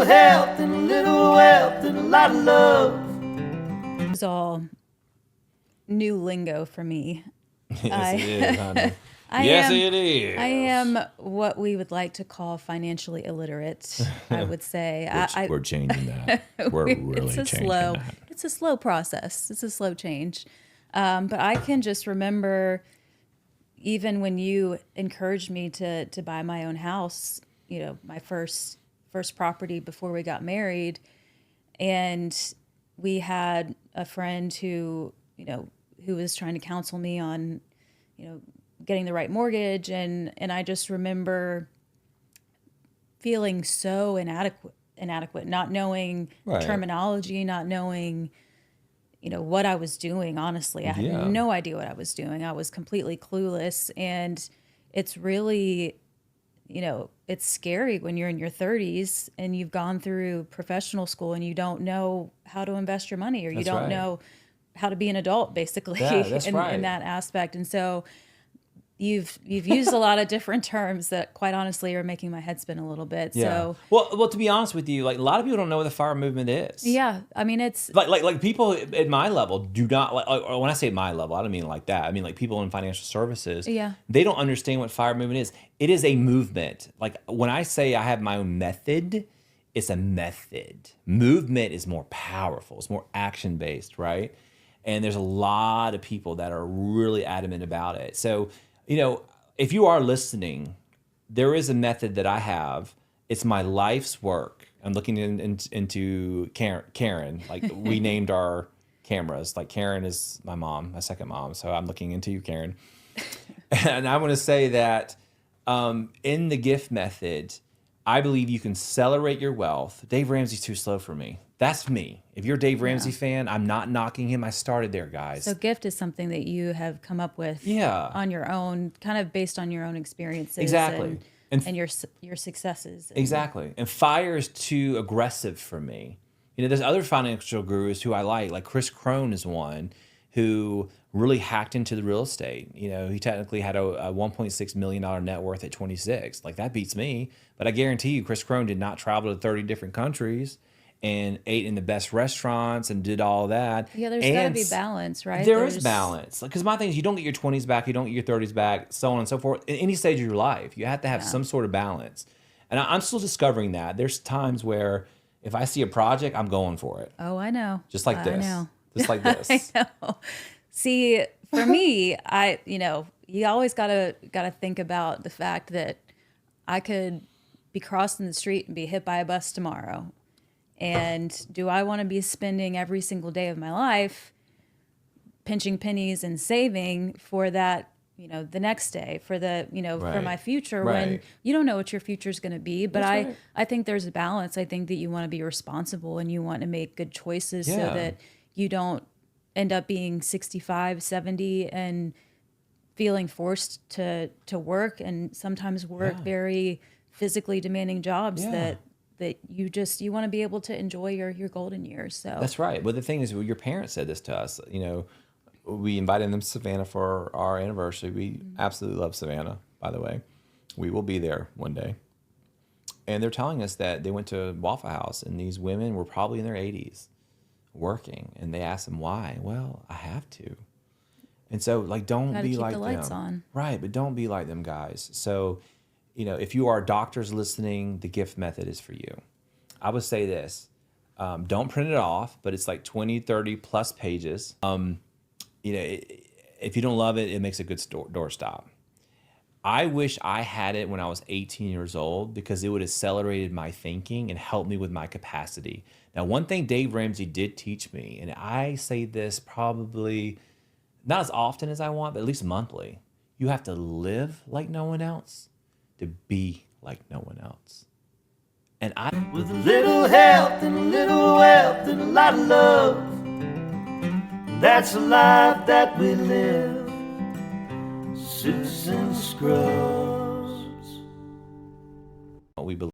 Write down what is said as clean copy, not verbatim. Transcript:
health and a little wealth and a lot of love. It's all new lingo for me. Yes, it is, honey. It is. I am what we would like to call financially illiterate, I would say. We're changing that. We're really changing that. It's a slow process. It's a slow change. But I can just remember, even when you encouraged me to buy my own house, you know, my first property before we got married, and we had a friend who was trying to counsel me on, getting the right mortgage, and I just remember feeling so inadequate, not knowing terminology, not knowing, what I was doing. Honestly, I had no idea what I was doing. I was completely clueless, and it's really, it's scary when you're in your 30s and you've gone through professional school and you don't know how to invest your money, or you don't know how to be an adult, basically, in that aspect. And so you've used a lot of different terms that, quite honestly, are making my head spin a little bit. Yeah. So, well, to be honest with you, like, a lot of people don't know what the fire movement is. Yeah, I mean, it's like people at my level do not, like, or when I say my level, I don't mean like that. I mean like people in financial services. Yeah, they don't understand what fire movement is. It is a movement. Like, when I say I have my own method, it's a method. Movement is more powerful. It's more action based, right? And there's a lot of people that are really adamant about it. So, if you are listening, there is a method that I have. It's my life's work. I'm looking into Karen. Like, we named our cameras. Like, Karen is my mom, my second mom. So I'm looking into you, Karen. And I want to say that in the gift method, I believe you can accelerate your wealth. Dave Ramsey's too slow for me. That's me. If you're a Dave Ramsey fan, I'm not knocking him. I started there, guys. So gift is something that you have come up with on your own, kind of based on your own experiences. Exactly. And your successes. Exactly. And fire is too aggressive for me. There's other financial gurus who I like Chris Crone is one who really hacked into the real estate. He technically had a $1.6 million net worth at 26. Like, that beats me. But I guarantee you, Chris Crone did not travel to 30 different countries and ate in the best restaurants and did all that. Yeah, there's got to be balance, right? There is balance. Because my thing is, you don't get your 20s back, you don't get your 30s back, so on and so forth. In any stage of your life, you have to have some sort of balance. And I'm still discovering that. There's times where if I see a project, I'm going for it. Oh, I know. Just like this. I know. Just like this. I know. See, for me, you always gotta think about the fact that I could be crossing the street and be hit by a bus tomorrow. And do I want to be spending every single day of my life pinching pennies and saving for that, the next day, for for my future, when you don't know what your future is going to be. But I think there's a balance. I think that you want to be responsible and you want to make good choices so that you don't end up being 65, 70 and feeling forced to work, and sometimes work very physically demanding jobs that you want to be able to enjoy your golden years. So that's right. But the thing is, your parents said this to us. We invited them to Savannah for our anniversary. We absolutely love Savannah, by the way. We will be there one day. And they're telling us that they went to Waffle House and these women were probably in their 80s working. And they asked them why. Well, I have to. And so, like, don't be like them. Gotta keep the lights on. Right, but don't be like them, guys. So, if you are doctors listening, the gift method is for you. I would say this. Don't print it off, but it's like 20, 30 plus pages. If you don't love it, it makes a good doorstop. I wish I had it when I was 18 years old because it would have accelerated my thinking and helped me with my capacity. Now, one thing Dave Ramsey did teach me, and I say this probably not as often as I want, but at least monthly, you have to live like no one else to be like no one else. And with a little health and a little wealth and a lot of love, that's the life that we live. Susan Scruggs.